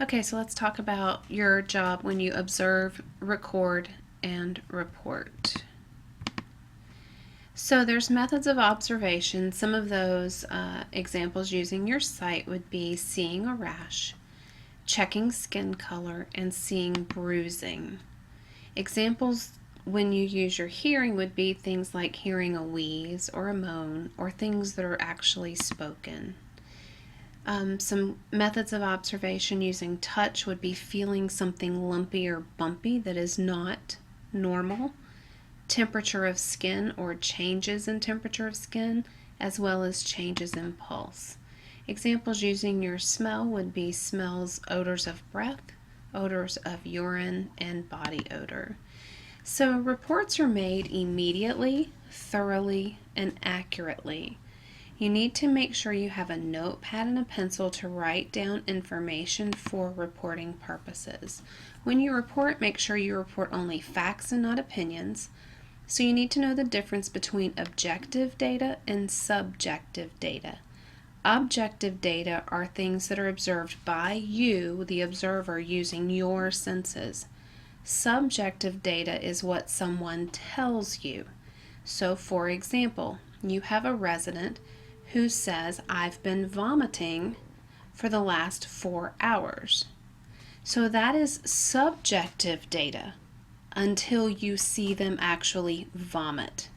Okay, so let's talk about your job when you observe, record, and report. So there's methods of observation. Some of those examples using your sight would be seeing a rash, checking skin color, and seeing bruising. Examples when you use your hearing would be things like hearing a wheeze or a moan or things that are actually spoken. Some methods of observation using touch would be feeling something lumpy or bumpy that is not normal, temperature of skin or changes in temperature of skin, as well as changes in pulse. Examples using your smell would be smells, odors of breath, odors of urine, and body odor. So reports are made immediately, thoroughly, and accurately. You need to make sure you have a notepad and a pencil to write down information for reporting purposes. When you report, make sure you report only facts and not opinions. So you need to know the difference between objective data and subjective data. Objective data are things that are observed by you, the observer, using your senses. Subjective data is what someone tells you. So, for example, you have a resident who says, I've been vomiting for the last 4 hours. So that is subjective data until you see them actually vomit.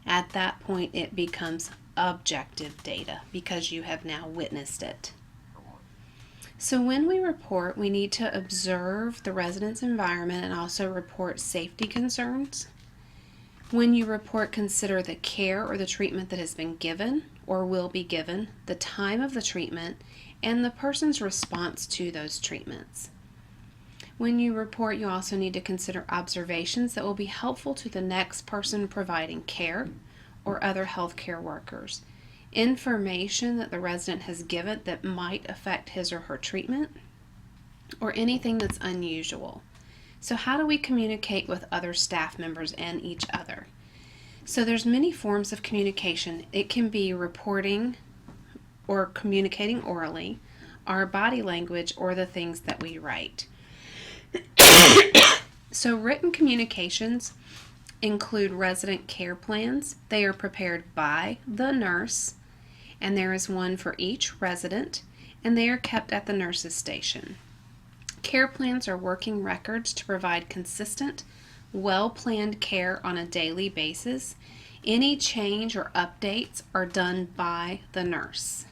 At that point, it becomes objective data because you have now witnessed it. So when we report, we need to observe the resident's environment and also report safety concerns. When you report, consider the care or the treatment that has been given or will be given, the time of the treatment, and the person's response to those treatments. When you report, you also need to consider observations that will be helpful to the next person providing care or other healthcare workers. Information that the resident has given that might affect his or her treatment, or anything that's unusual. So how do we communicate with other staff members and each other? So there's many forms of communication. It can be reporting or communicating orally, our body language, or the things that we write. So written communications include resident care plans. They are prepared by the nurse, and there is one for each resident, and they are kept at the nurse's station. Care plans are working records to provide consistent, well-planned care on a daily basis. Any change or updates are done by the nurse.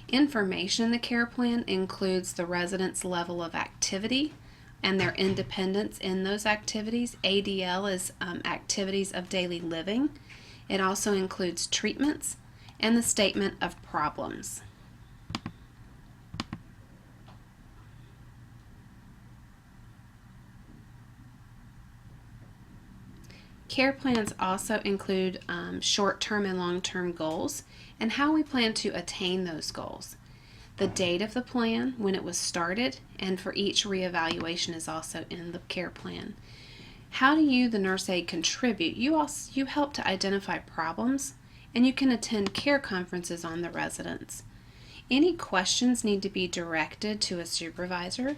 Information in the care plan includes the resident's level of activity and their independence in those activities. ADL is activities of daily living. It also includes treatments and the statement of problems. Care plans also include short-term and long-term goals and how we plan to attain those goals. The date of the plan, when it was started, and for each reevaluation is also in the care plan. How do you, the nurse aide, contribute? You help to identify problems, and you can attend care conferences on the residents. Any questions need to be directed to a supervisor,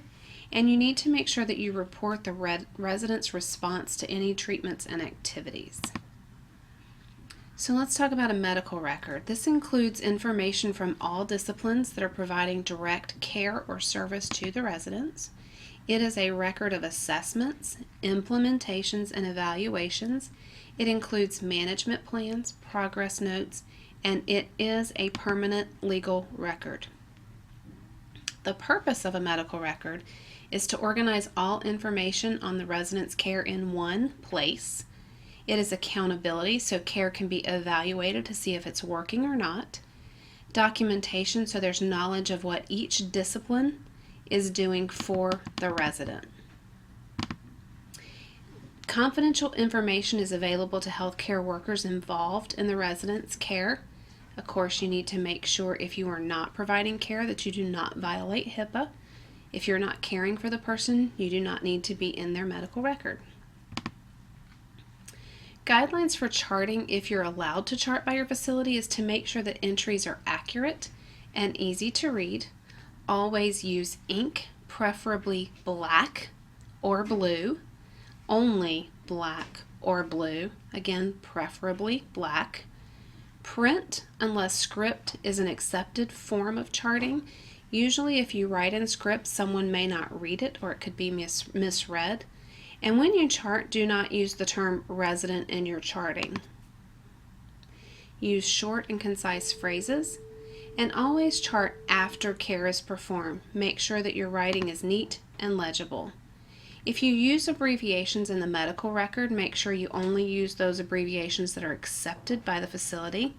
and you need to make sure that you report the resident's response to any treatments and activities. So let's talk about a medical record. This includes information from all disciplines that are providing direct care or service to the residents. It is a record of assessments, implementations, and evaluations. It includes management plans, progress notes, and it is a permanent legal record. The purpose of a medical record is to organize all information on the resident's care in one place. It is accountability, so care can be evaluated to see if it's working or not. Documentation, so there's knowledge of what each discipline is doing for the resident. Confidential information is available to healthcare workers involved in the resident's care. Of course, you need to make sure if you are not providing care that you do not violate HIPAA. If you're not caring for the person, you do not need to be in their medical record. Guidelines for charting, if you're allowed to chart by your facility, is to make sure that entries are accurate and easy to read. Always use ink, preferably black or blue, only black or blue, again, preferably black. Print unless script is an accepted form of charting. Usually if you write in script, someone may not read it or it could be misread. And when you chart, do not use the term resident in your charting. Use short and concise phrases, and always chart after care is performed. Make sure that your writing is neat and legible. If you use abbreviations in the medical record, make sure you only use those abbreviations that are accepted by the facility.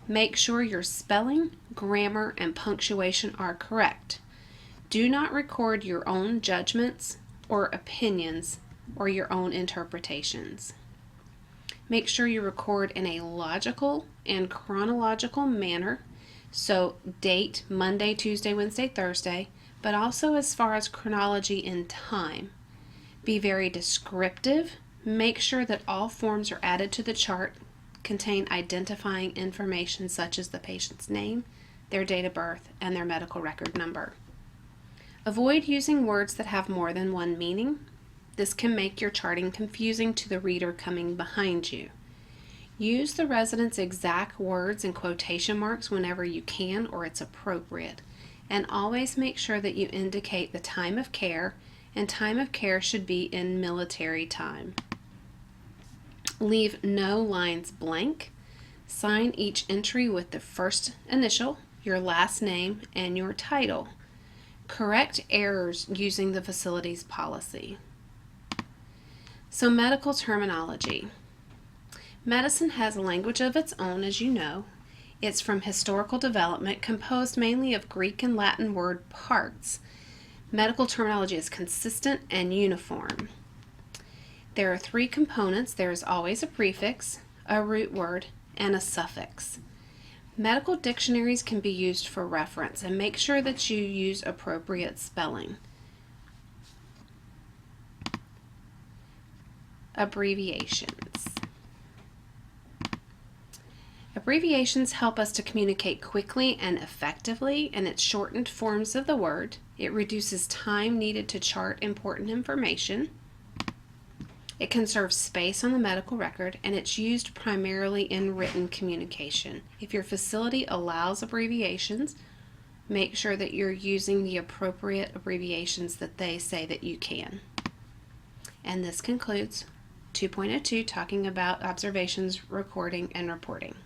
Make sure your spelling, grammar, and punctuation are correct. Do not record your own judgments or opinions or your own interpretations. Make sure you record in a logical and chronological manner, so date Monday, Tuesday, Wednesday, Thursday, but also as far as chronology in time. Be very descriptive. Make sure that all forms are added to the chart contain identifying information such as the patient's name, their date of birth, and their medical record number. Avoid using words that have more than one meaning. This can make your charting confusing to the reader coming behind you. Use the resident's exact words and quotation marks whenever you can or it's appropriate. And always make sure that you indicate the time of care, and time of care should be in military time. Leave no lines blank. Sign each entry with the first initial, your last name, and your title. Correct errors using the facility's policy. So, medical terminology. Medicine has a language of its own, as you know. It's from historical development, composed mainly of Greek and Latin word parts. Medical terminology is consistent and uniform. There are three components. There is always a prefix, a root word, and a suffix. Medical dictionaries can be used for reference, and make sure that you use appropriate spelling. Abbreviations. Abbreviations help us to communicate quickly and effectively, and it's shortened forms of the word. It reduces time needed to chart important information. It conserves space on the medical record, and it's used primarily in written communication. If your facility allows abbreviations, make sure that you're using the appropriate abbreviations that they say that you can. And this concludes 2.02, talking about observations, recording, and reporting.